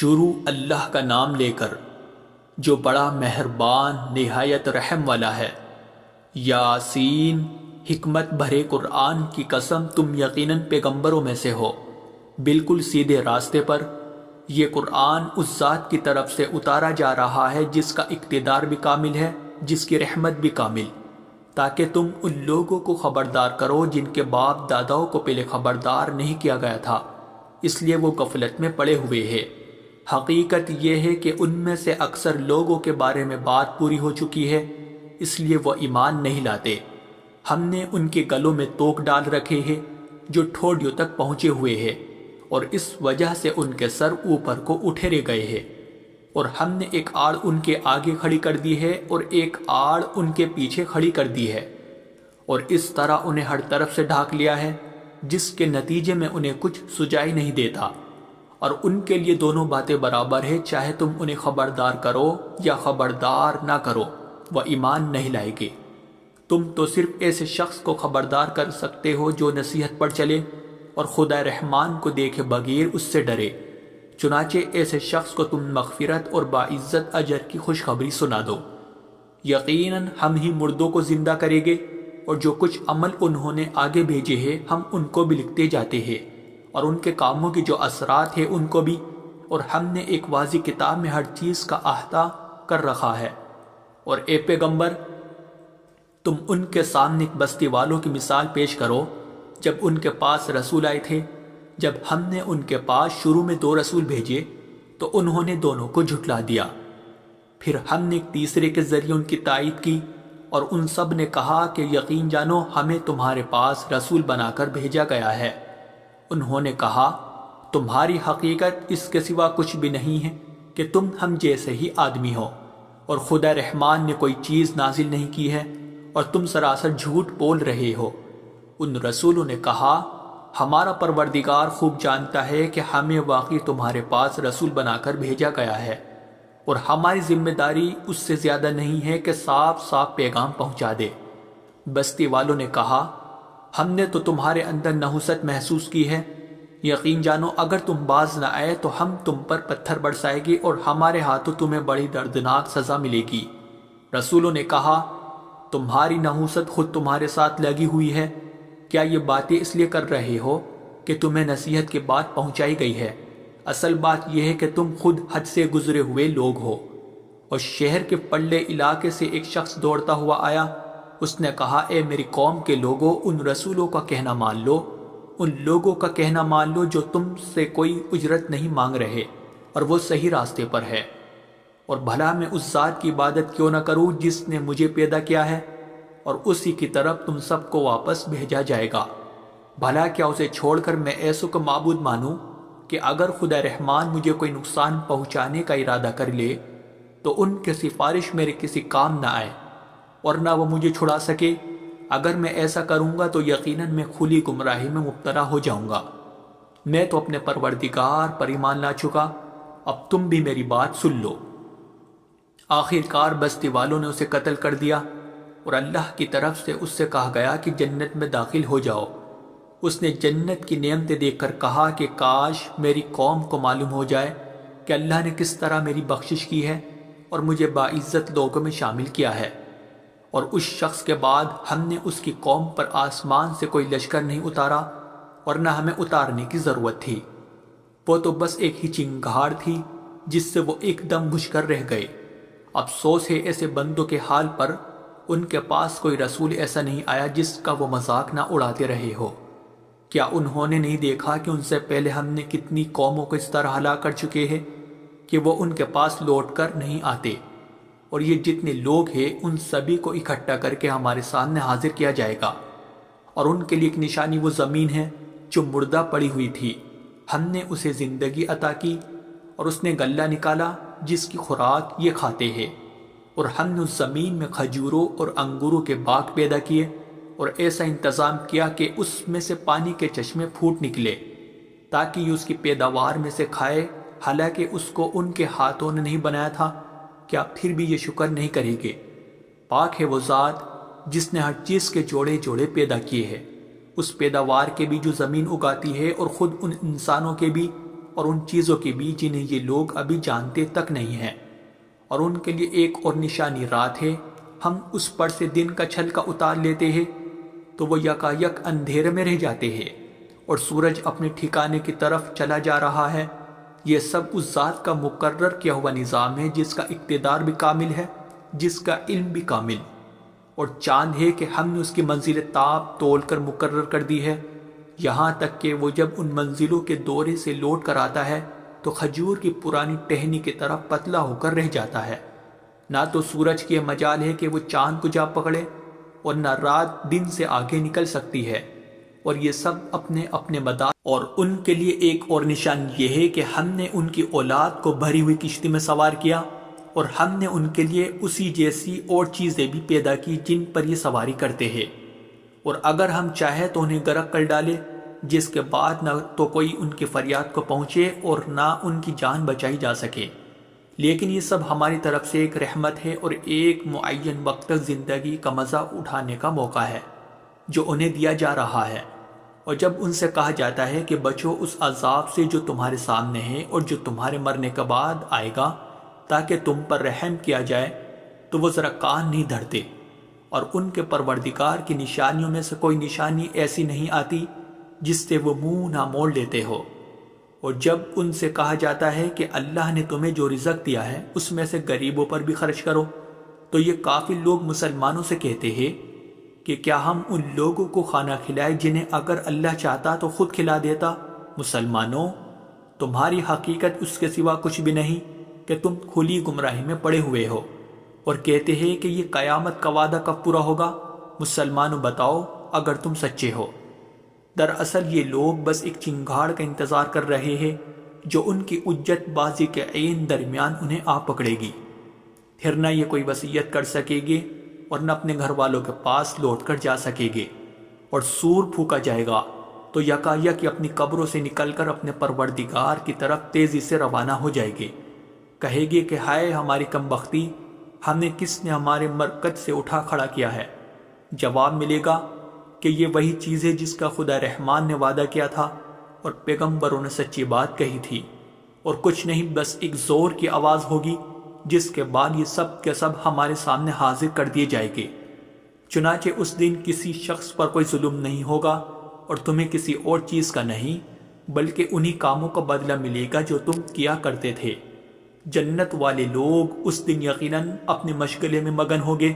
شروع اللہ کا نام لے کر جو بڑا مہربان نہایت رحم والا ہے۔ یاسین، حکمت بھرے قرآن کی قسم، تم یقیناً پیغمبروں میں سے ہو، بالکل سیدھے راستے پر۔ یہ قرآن اس ذات کی طرف سے اتارا جا رہا ہے جس کا اقتدار بھی کامل ہے، جس کی رحمت بھی کامل، تاکہ تم ان لوگوں کو خبردار کرو جن کے باپ داداؤں کو پہلے خبردار نہیں کیا گیا تھا، اس لیے وہ غفلت میں پڑے ہوئے ہیں۔ حقیقت یہ ہے کہ ان میں سے اکثر لوگوں کے بارے میں بات پوری ہو چکی ہے، اس لیے وہ ایمان نہیں لاتے۔ ہم نے ان کے گلوں میں توق ڈال رکھے ہیں جو ٹھوڑیوں تک پہنچے ہوئے ہیں، اور اس وجہ سے ان کے سر اوپر کو اٹھیرے گئے ہیں، اور ہم نے ایک آڑ ان کے آگے کھڑی کر دی ہے اور ایک آڑ ان کے پیچھے کھڑی کر دی ہے، اور اس طرح انہیں ہر طرف سے ڈھانک لیا ہے، جس کے نتیجے میں انہیں کچھ سجائی نہیں دیتا۔ اور ان کے لیے دونوں باتیں برابر ہے، چاہے تم انہیں خبردار کرو یا خبردار نہ کرو، وہ ایمان نہیں لائے گے۔ تم تو صرف ایسے شخص کو خبردار کر سکتے ہو جو نصیحت پر چلے اور خدا رحمان کو دیکھے بغیر اس سے ڈرے، چنانچہ ایسے شخص کو تم مغفرت اور باعزت اجر کی خوشخبری سنا دو۔ یقیناً ہم ہی مردوں کو زندہ کریں گے، اور جو کچھ عمل انہوں نے آگے بھیجے ہیں ہم ان کو بھی لکھتے جاتے ہیں، اور ان کے کاموں کی جو اثرات ہیں ان کو بھی، اور ہم نے ایک واضح کتاب میں ہر چیز کا احاطہ کر رکھا ہے۔ اور اے پیغمبر، تم ان کے سامنے ایک بستی والوں کی مثال پیش کرو جب ان کے پاس رسول آئے تھے۔ جب ہم نے ان کے پاس شروع میں 2 رسول بھیجے تو انہوں نے دونوں کو جھٹلا دیا، پھر ہم نے ایک تیسرے کے ذریعے ان کی تائید کی، اور ان سب نے کہا کہ یقین جانو ہمیں تمہارے پاس رسول بنا کر بھیجا گیا ہے۔ انہوں نے کہا تمہاری حقیقت اس کے سوا کچھ بھی نہیں ہے کہ تم ہم جیسے ہی آدمی ہو، اور خدا رحمان نے کوئی چیز نازل نہیں کی ہے، اور تم سراسر جھوٹ بول رہے ہو۔ ان رسولوں نے کہا ہمارا پروردگار خوب جانتا ہے کہ ہمیں واقعی تمہارے پاس رسول بنا کر بھیجا گیا ہے، اور ہماری ذمہ داری اس سے زیادہ نہیں ہے کہ صاف صاف پیغام پہنچا دے۔ بستی والوں نے کہا ہم نے تو تمہارے اندر نحوست محسوس کی ہے، یقین جانو اگر تم باز نہ آئے تو ہم تم پر پتھر برسائے گی اور ہمارے ہاتھوں تمہیں بڑی دردناک سزا ملے گی۔ رسولوں نے کہا تمہاری نحوست خود تمہارے ساتھ لگی ہوئی ہے، کیا یہ باتیں اس لیے کر رہے ہو کہ تمہیں نصیحت کی بات پہنچائی گئی ہے؟ اصل بات یہ ہے کہ تم خود حد سے گزرے ہوئے لوگ ہو۔ اور شہر کے پلے علاقے سے ایک شخص دوڑتا ہوا آیا، اس نے کہا اے میری قوم کے لوگوں، ان رسولوں کا کہنا مان لو، ان لوگوں کا کہنا مان لو جو تم سے کوئی اجرت نہیں مانگ رہے اور وہ صحیح راستے پر ہے، اور بھلا میں اس ذات کی عبادت کیوں نہ کروں جس نے مجھے پیدا کیا ہے، اور اسی کی طرف تم سب کو واپس بھیجا جائے گا۔ بھلا کیا اسے چھوڑ کر میں ایسوں کو معبود مانوں کہ اگر خدا رحمان مجھے کوئی نقصان پہنچانے کا ارادہ کر لے تو ان کی سفارش میرے کسی کام نہ آئے، اور نہ وہ مجھے چھڑا سکے۔ اگر میں ایسا کروں گا تو یقیناً میں کھلی گمراہی میں مبتلا ہو جاؤں گا۔ میں تو اپنے پروردگار پر ایمان لا چکا، اب تم بھی میری بات سن لو۔ آخر کار بستی والوں نے اسے قتل کر دیا، اور اللہ کی طرف سے اس سے کہا گیا کہ جنت میں داخل ہو جاؤ۔ اس نے جنت کی نعمتیں دیکھ کر کہا کہ کاش میری قوم کو معلوم ہو جائے کہ اللہ نے کس طرح میری بخشش کی ہے اور مجھے باعزت لوگوں میں شامل کیا ہے۔ اور اس شخص کے بعد ہم نے اس کی قوم پر آسمان سے کوئی لشکر نہیں اتارا، اور نہ ہمیں اتارنے کی ضرورت تھی، وہ تو بس ایک ہی چنگھاڑ تھی جس سے وہ ایک دم بجھ کر رہ گئے۔ افسوس ہے ایسے بندوں کے حال پر، ان کے پاس کوئی رسول ایسا نہیں آیا جس کا وہ مذاق نہ اڑاتے رہے ہو۔ کیا انہوں نے نہیں دیکھا کہ ان سے پہلے ہم نے کتنی قوموں کو اس طرح ہلاک کر چکے ہیں کہ وہ ان کے پاس لوٹ کر نہیں آتے؟ اور یہ جتنے لوگ ہیں ان سبھی کو اکٹھا کر کے ہمارے سامنے حاضر کیا جائے گا، اور ان کے لیے ایک نشانی وہ زمین ہے جو مردہ پڑی ہوئی تھی، ہم نے اسے زندگی عطا کی، اور اس نے غلہ نکالا جس کی خوراک یہ کھاتے ہیں، اور ہم نے اس زمین میں کھجوروں اور انگوروں کے باغ پیدا کیے، اور ایسا انتظام کیا کہ اس میں سے پانی کے چشمے پھوٹ نکلے تاکہ یہ اس کی پیداوار میں سے کھائے، حالانکہ اس کو ان کے ہاتھوں نے نہیں بنایا تھا۔ کیا پھر بھی یہ شکر نہیں کریں گے؟ پاک ہے وہ ذات جس نے ہر چیز کے جوڑے جوڑے پیدا کیے ہیں، اس پیداوار کے بھی جو زمین اگاتی ہے اور خود ان انسانوں کے بھی اور ان چیزوں کی بھی جنہیں یہ لوگ ابھی جانتے تک نہیں ہیں، اور ان کے لیے ایک اور نشانی رات ہے، ہم اس پر سے دن کا چھلکا اتار لیتے ہیں تو وہ یکایک اندھیرے میں رہ جاتے ہیں اور سورج اپنے ٹھکانے کی طرف چلا جا رہا ہے۔ یہ سب اس ذات کا مقرر کیا ہوا نظام ہے جس کا اقتدار بھی کامل ہے، جس کا علم بھی کامل، اور چاند ہے کہ ہم نے اس کی منزل تاب تول کر مقرر کر دی ہے، یہاں تک کہ وہ جب ان منزلوں کے دورے سے لوٹ کر آتا ہے تو کھجور کی پرانی ٹہنی کی طرح پتلا ہو کر رہ جاتا ہے۔ نہ تو سورج کی مجال ہے کہ وہ چاند کو جا پکڑے اور نہ رات دن سے آگے نکل سکتی ہے، اور یہ سب اپنے اپنے مدار، اور ان کے لیے ایک اور نشان یہ ہے کہ ہم نے ان کی اولاد کو بھری ہوئی کشتی میں سوار کیا، اور ہم نے ان کے لیے اسی جیسی اور چیزیں بھی پیدا کی جن پر یہ سواری کرتے ہیں، اور اگر ہم چاہیں تو انہیں غرق کر ڈالے، جس کے بعد نہ تو کوئی ان کی فریاد کو پہنچے اور نہ ان کی جان بچائی جا سکے۔ لیکن یہ سب ہماری طرف سے ایک رحمت ہے اور ایک معین وقت تک زندگی کا مزہ اٹھانے کا موقع ہے جو انہیں دیا جا رہا ہے۔ اور جب ان سے کہا جاتا ہے کہ بچو اس عذاب سے جو تمہارے سامنے ہے اور جو تمہارے مرنے کے بعد آئے گا تاکہ تم پر رحم کیا جائے، تو وہ ذرا کان نہیں دھرتے، اور ان کے پروردگار کی نشانیوں میں سے کوئی نشانی ایسی نہیں آتی جس سے وہ منہ نہ موڑ لیتے ہو۔ اور جب ان سے کہا جاتا ہے کہ اللہ نے تمہیں جو رزق دیا ہے اس میں سے غریبوں پر بھی خرچ کرو، تو یہ کافر لوگ مسلمانوں سے کہتے ہیں کہ کیا ہم ان لوگوں کو کھانا کھلائے جنہیں اگر اللہ چاہتا تو خود کھلا دیتا؟ مسلمانوں، تمہاری حقیقت اس کے سوا کچھ بھی نہیں کہ تم کھلی گمراہی میں پڑے ہوئے ہو، اور کہتے ہیں کہ یہ قیامت کا وعدہ کب پورا ہوگا؟ مسلمانوں بتاؤ اگر تم سچے ہو۔ دراصل یہ لوگ بس ایک چنگاڑ کا انتظار کر رہے ہیں جو ان کی حجت بازی کے عین درمیان انہیں آ پکڑے گی، پھر نہ یہ کوئی وصیت کر سکے گے اور نہ اپنے گھر والوں کے پاس لوٹ کر جا سکے گے، اور سور پھونکا جائے گا تو یکایک اپنی قبروں سے نکل کر اپنے پروردگار کی طرف تیزی سے روانہ ہو جائے گے، کہے گے کہ ہائے ہماری کم بختی، ہمیں کس نے ہمارے مرکز سے اٹھا کھڑا کیا ہے؟ جواب ملے گا کہ یہ وہی چیز ہے جس کا خدا رحمان نے وعدہ کیا تھا اور پیغمبروں نے سچی بات کہی تھی، اور کچھ نہیں، بس ایک زور کی آواز ہوگی جس کے بعد یہ سب کے سب ہمارے سامنے حاضر کر دیے جائیں گے۔ چنانچہ اس دن کسی شخص پر کوئی ظلم نہیں ہوگا اور تمہیں کسی اور چیز کا نہیں، بلکہ انہی کاموں کا بدلہ ملے گا جو تم کیا کرتے تھے۔ جنت والے لوگ اس دن یقیناً اپنے مشغلے میں مگن ہوگے،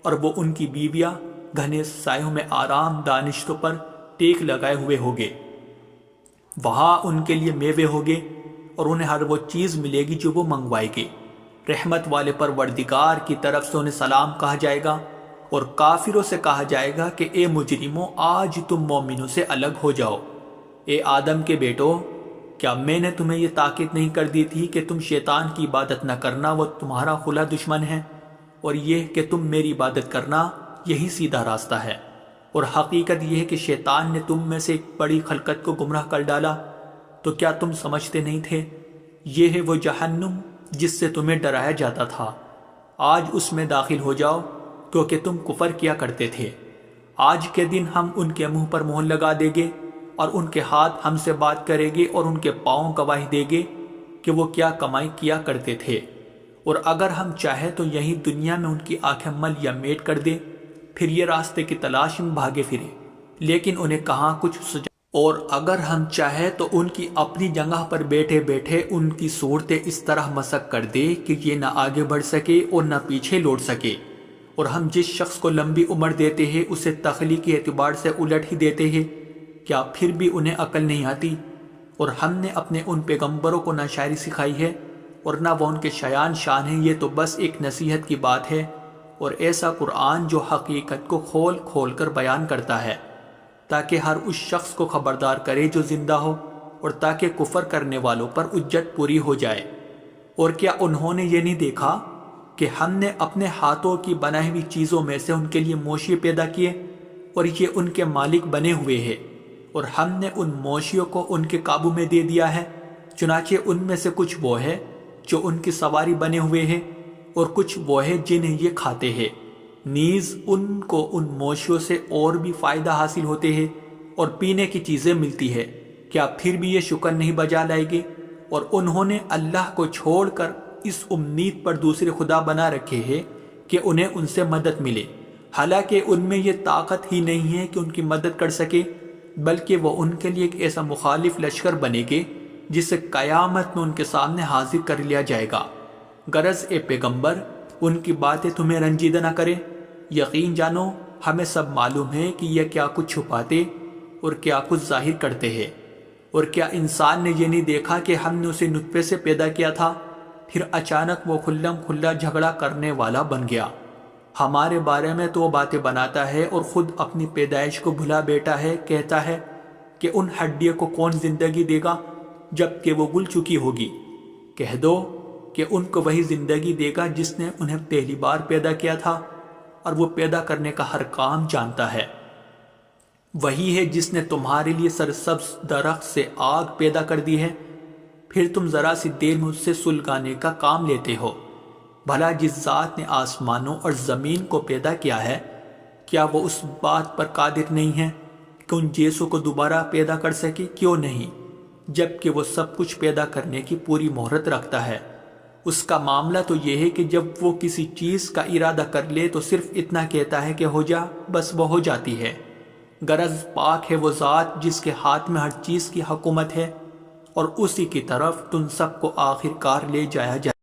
اور وہ ان کی بیویاں گھنے سایوں میں آرام دانشتوں پر ٹیک لگائے ہوئے ہوگے۔ وہاں ان کے لیے میوے ہوگے اور انہیں ہر وہ چیز ملے گی جو وہ منگوائے گے۔ رحمت والے پروردگار کی طرف سے انہیں سلام کہا جائے گا، اور کافروں سے کہا جائے گا کہ اے مجرموں، آج تم مومنوں سے الگ ہو جاؤ۔ اے آدم کے بیٹو، کیا میں نے تمہیں یہ تاکید نہیں کر دی تھی کہ تم شیطان کی عبادت نہ کرنا، وہ تمہارا کھلا دشمن ہے، اور یہ کہ تم میری عبادت کرنا، یہی سیدھا راستہ ہے۔ اور حقیقت یہ ہے کہ شیطان نے تم میں سے ایک بڑی خلقت کو گمراہ کر ڈالا، تو کیا تم سمجھتے نہیں تھے؟ یہ ہے وہ جہنم جس سے تمہیں ڈرایا جاتا تھا، آج اس میں داخل ہو جاؤ کیونکہ تم کفر کیا کرتے تھے۔ آج کے دن ہم ان کے منہ پر مہر لگا دیں گے، اور ان کے ہاتھ ہم سے بات کریں گے، اور ان کے پاؤں گواہی دیں گے کہ وہ کیا کمائی کیا کرتے تھے۔ اور اگر ہم چاہیں تو یہی دنیا میں ان کی آنکھیں مل یا میٹ کر دیں، پھر یہ راستے کی تلاش میں بھاگے پھرے، لیکن انہیں کہاں کچھ سجا۔ اور اگر ہم چاہیں تو ان کی اپنی جگہ پر بیٹھے بیٹھے ان کی صورتیں اس طرح مسخ کر دے کہ یہ نہ آگے بڑھ سکے اور نہ پیچھے لوٹ سکے۔ اور ہم جس شخص کو لمبی عمر دیتے ہیں اسے تخلیقی اعتبار سے الٹ ہی دیتے ہیں، کیا پھر بھی انہیں عقل نہیں آتی؟ اور ہم نے اپنے ان پیغمبروں کو نہ شاعری سکھائی ہے اور نہ وہ ان کے شایان شان ہیں، یہ تو بس ایک نصیحت کی بات ہے، اور ایسا قرآن جو حقیقت کو کھول کھول کر بیان کرتا ہے تاکہ ہر اس شخص کو خبردار کرے جو زندہ ہو، اور تاکہ کفر کرنے والوں پر حجت پوری ہو جائے۔ اور کیا انہوں نے یہ نہیں دیکھا کہ ہم نے اپنے ہاتھوں کی بنائی ہوئی چیزوں میں سے ان کے لیے موشی پیدا کیے، اور یہ ان کے مالک بنے ہوئے ہیں، اور ہم نے ان موشیوں کو ان کے قابو میں دے دیا ہے، چنانچہ ان میں سے کچھ وہ ہے جو ان کی سواری بنے ہوئے ہیں، اور کچھ وہ ہے جنہیں یہ کھاتے ہیں۔ نیز ان کو ان موشیوں سے اور بھی فائدہ حاصل ہوتے ہیں اور پینے کی چیزیں ملتی ہے۔ کیا پھر بھی یہ شکر نہیں بجا لائے گے؟ اور انہوں نے اللہ کو چھوڑ کر اس امید پر دوسرے خدا بنا رکھے ہیں کہ انہیں ان سے مدد ملے، حالانکہ ان میں یہ طاقت ہی نہیں ہے کہ ان کی مدد کر سکے، بلکہ وہ ان کے لیے ایک ایسا مخالف لشکر بنے گے جسے قیامت میں ان کے سامنے حاضر کر لیا جائے گا۔ غرض اے پیغمبر، ان کی باتیں تمہیں رنجیدہ نہ کرے، یقین جانو ہمیں سب معلوم ہے کہ یہ کیا کچھ چھپاتے اور کیا کچھ ظاہر کرتے ہیں۔ اور کیا انسان نے یہ نہیں دیکھا کہ ہم نے اسے نطفے سے پیدا کیا تھا، پھر اچانک وہ کھلم کھلا جھگڑا کرنے والا بن گیا۔ ہمارے بارے میں تو وہ باتیں بناتا ہے اور خود اپنی پیدائش کو بھلا بیٹھا ہے، کہتا ہے کہ ان ہڈیوں کو کون زندگی دے گا جب کہ وہ گل چکی ہوگی۔ کہہ دو کہ ان کو وہی زندگی دے گا جس نے انہیں پہلی بار پیدا کیا تھا، اور وہ پیدا کرنے کا ہر کام جانتا ہے۔ وہی ہے جس نے تمہارے لیے سرسبز درخت سے آگ پیدا کر دی ہے، پھر تم ذرا سی دیر میں اس سے سلگانے کا کام لیتے ہو۔ بھلا جس ذات نے آسمانوں اور زمین کو پیدا کیا ہے، کیا وہ اس بات پر قادر نہیں ہے کہ ان جیسوں کو دوبارہ پیدا کر سکے؟ کیوں نہیں، جبکہ وہ سب کچھ پیدا کرنے کی پوری مہرت رکھتا ہے۔ اس کا معاملہ تو یہ ہے کہ جب وہ کسی چیز کا ارادہ کر لے تو صرف اتنا کہتا ہے کہ ہو جا، بس وہ ہو جاتی ہے۔ غرض پاک ہے وہ ذات جس کے ہاتھ میں ہر چیز کی حکومت ہے، اور اسی کی طرف تم سب کو آخر کار لے جایا جائے۔